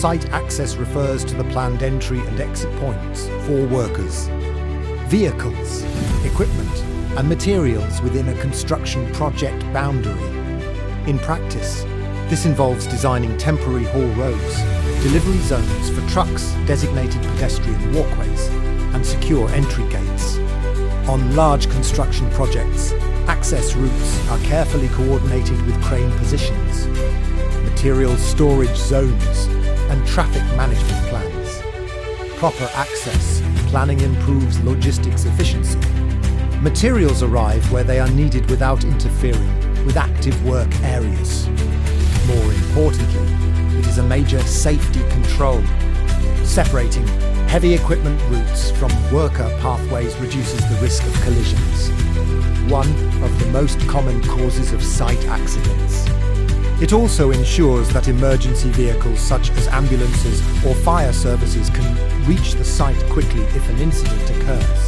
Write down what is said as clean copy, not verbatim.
Site access refers to the planned entry and exit points for workers, vehicles, equipment, and materials within a construction project boundary. In practice, this involves designing temporary haul roads, delivery zones for trucks, designated pedestrian walkways, and secure entry gates. On large construction projects, access routes are carefully coordinated with crane positions, materials storage zones, and traffic management plans. Proper access planning improves logistics efficiency. Materials arrive where they are needed without interfering with active work areas. More importantly, it is a major safety control. Separating heavy equipment routes from worker pathways reduces the risk of collisions, one of the most common causes of site accidents. It also ensures that emergency vehicles such as ambulances or fire services can reach the site quickly if an incident occurs.